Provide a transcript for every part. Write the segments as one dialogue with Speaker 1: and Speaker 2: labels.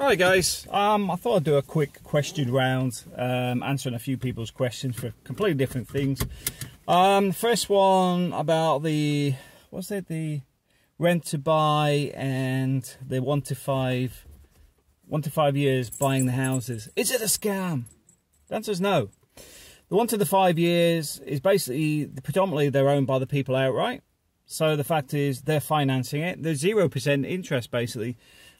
Speaker 1: Hi guys, I thought I'd do a quick question round, answering a few people's questions for completely different things. First one about the rent to buy and the 1 to 5 years buying the houses. Is it a scam? The answer is no. The 1 to the 5 years is basically, predominantly they're owned by the people outright. So the fact is they're financing it. There's 0% interest basically.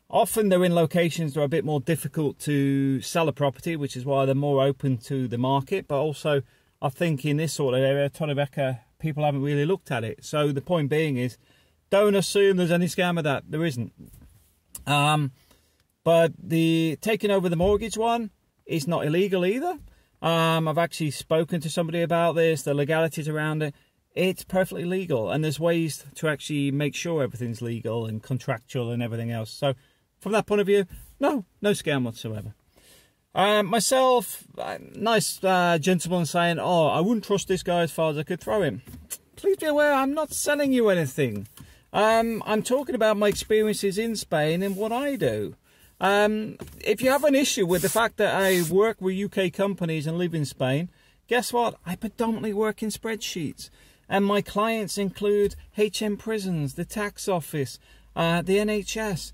Speaker 1: Often they're in locations that are a bit more difficult to sell a property, which is why they're more open to the market. But also, I think in this sort of area, Torrebecca, people haven't really looked at it. So the point being is, don't assume there's any scam of that. There isn't. But the taking over the mortgage one is not illegal either. I've actually spoken to somebody about this, the legalities around it. It's perfectly legal, and there's ways to actually make sure everything's legal and contractual and everything else. So from that point of view, no scam whatsoever. Myself, nice gentleman saying, oh, I wouldn't trust this guy as far as I could throw him. Please be aware, I'm not selling you anything. I'm talking about my experiences in Spain and what I do. If you have an issue with the fact that I work with UK companies and live in Spain, guess what? I predominantly work in spreadsheets. And my clients include HM Prisons, the tax office, the NHS.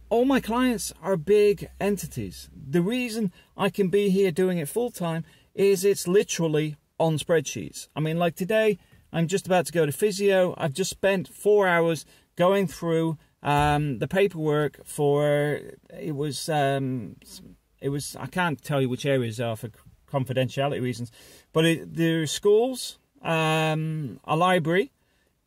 Speaker 1: All my clients are big entities. The reason I can be here doing it full time is it's literally on spreadsheets. I mean, like today, I'm just about to go to physio. I've just spent 4 hours going through the paperwork for, I can't tell you which areas are for confidentiality reasons, but there are schools, a library,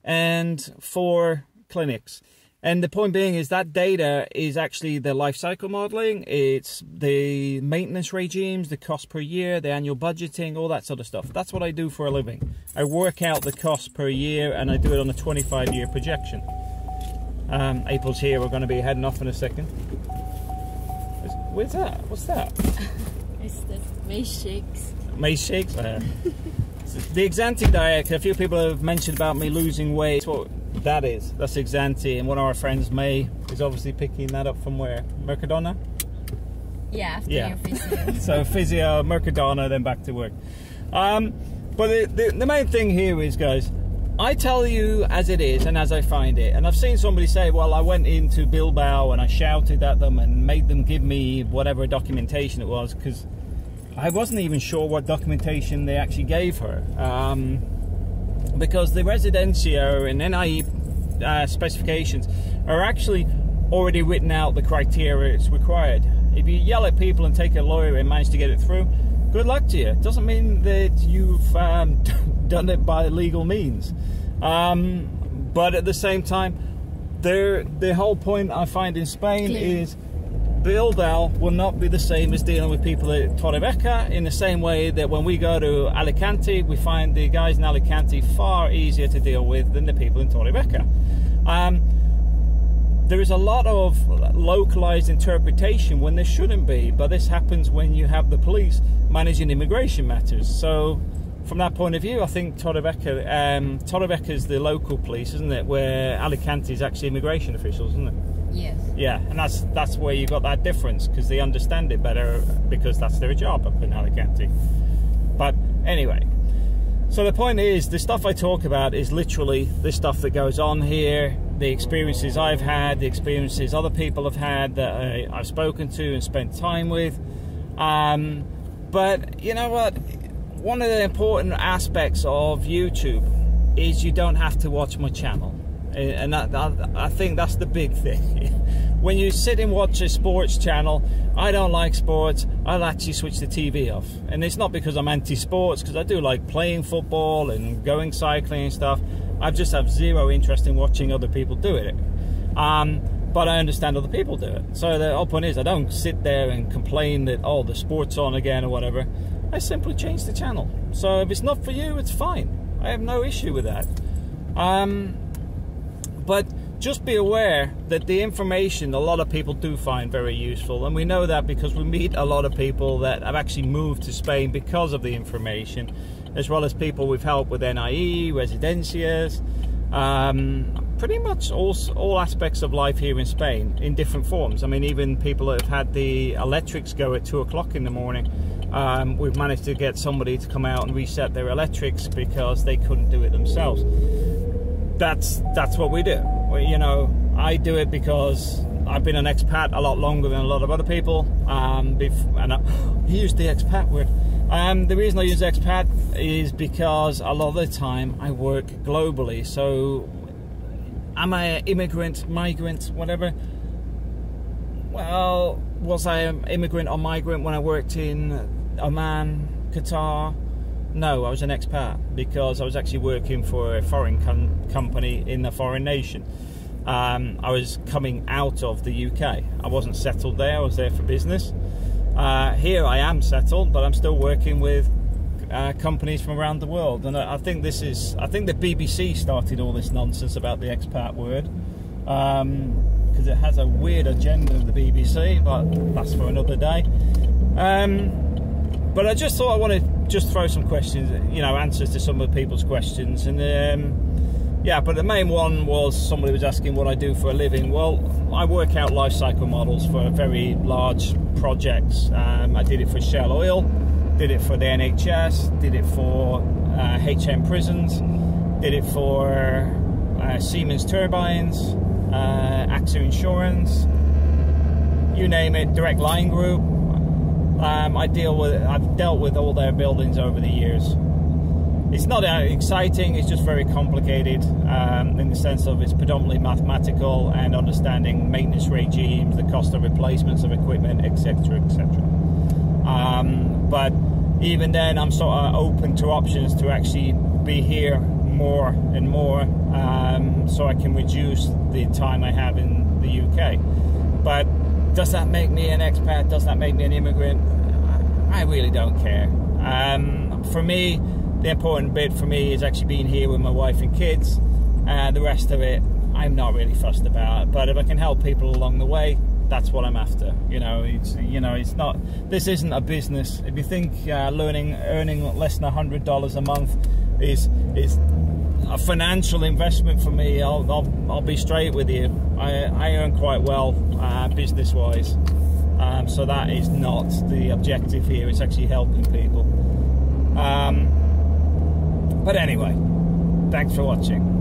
Speaker 1: and 4 clinics. And the point being is that data is actually the life cycle modeling, it's the maintenance regimes, the cost per year, the annual budgeting, all that sort of stuff. That's what I do for a living. I work out the cost per year and I do it on a 25-year projection. April's here, we're going to be heading off in a second. Where's that? What's that?
Speaker 2: It's the Mace Shakes.
Speaker 1: Mace Shakes? The Exanti diet, a few people have mentioned about me losing weight. What that is, that's Exanti, and one of our friends, May, is obviously picking that up from where? Mercadona?
Speaker 2: Yeah, after your physio.
Speaker 1: So physio, Mercadona, then back to work. But the main thing here is, guys, I tell you as it is and as I find it. And I've seen somebody say, well, I went into Bilbao and I shouted at them and made them give me whatever documentation it was, because I wasn't even sure what documentation they actually gave her. Because the Residencia and NIE specifications are actually already written out the criteria it's required. If you yell at people and take a lawyer and manage to get it through, good luck to you. It doesn't mean that you've done it by legal means. But at the same time, the whole point I find in Spain is Bilbao will not be the same as dealing with people at Torrebecca, in the same way that when we go to Alicante, we find the guys in Alicante far easier to deal with than the people in Torrebecca. There is a lot of localized interpretation when there shouldn't be, but this happens when you have the police managing immigration matters. So from that point of view, I think Torrebecca is the local police, isn't it? Where Alicante is actually immigration officials, isn't it?
Speaker 2: Yes.
Speaker 1: Yeah, and that's where you got that difference, because they understand it better because that's their job up in Alicante. But anyway, so the point is, the stuff I talk about is literally the stuff that goes on here, the experiences I've had, the experiences other people have had that I've spoken to and spent time with. But you know what? One of the important aspects of YouTube is you don't have to watch my channel. And I think that's the big thing. When you sit and watch a sports channel, I don't like sports, I'll actually switch the TV off. And it's not because I'm anti-sports, because I do like playing football and going cycling and stuff. I just have zero interest in watching other people do it. But I understand other people do it. So the whole point is, I don't sit there and complain that, oh, the sport's on again or whatever. I simply change the channel. So if it's not for you, it's fine. I have no issue with that. But just be aware that the information a lot of people do find very useful, and we know that because we meet a lot of people that have actually moved to Spain because of the information, as well as people we've helped with NIE, Residencias, pretty much all aspects of life here in Spain in different forms. I mean, even people that have had the electrics go at 2 o'clock in the morning, we've managed to get somebody to come out and reset their electrics because they couldn't do it themselves. That's what we do. You know, I do it because I've been an expat a lot longer than a lot of other people. And I used the expat word. The reason I use expat is because a lot of the time I work globally. So am I an immigrant, migrant, whatever? Well, was I an immigrant or migrant when I worked in Oman, Qatar? No, I was an expat because I was actually working for a foreign company in a foreign nation. I was coming out of the UK. I wasn't settled there, I was there for business. Here I am settled, but I'm still working with companies from around the world. And I think the BBC started all this nonsense about the expat word, because it has a weird agenda of the BBC, but that's for another day. But I just thought I wanted to just throw some questions, you know, answers to some of the people's questions. And yeah, but the main one was somebody was asking what I do for a living. Well, I work out life cycle models for very large projects. I did it for Shell Oil, did it for the NHS, did it for HM Prisons, did it for Siemens Turbines, AXA Insurance, you name it, Direct Line Group. I've dealt with all their buildings over the years. It's not exciting, it's just very complicated in the sense of it's predominantly mathematical and understanding maintenance regimes, the cost of replacements of equipment, etc., etc. But even then, I'm sort of open to options to actually be here more and more, so I can reduce the time I have in the UK. But does that make me an expat? Does that make me an immigrant? I really don't care. For me, the important bit for me is actually being here with my wife and kids. The rest of it, I'm not really fussed about. But if I can help people along the way, that's what I'm after. It's not. This isn't a business. If you think earning less than $100 a month is a financial investment for me, I'll be straight with you. I earn quite well business-wise, so that is not the objective here. It's actually helping people. But anyway, thanks for watching.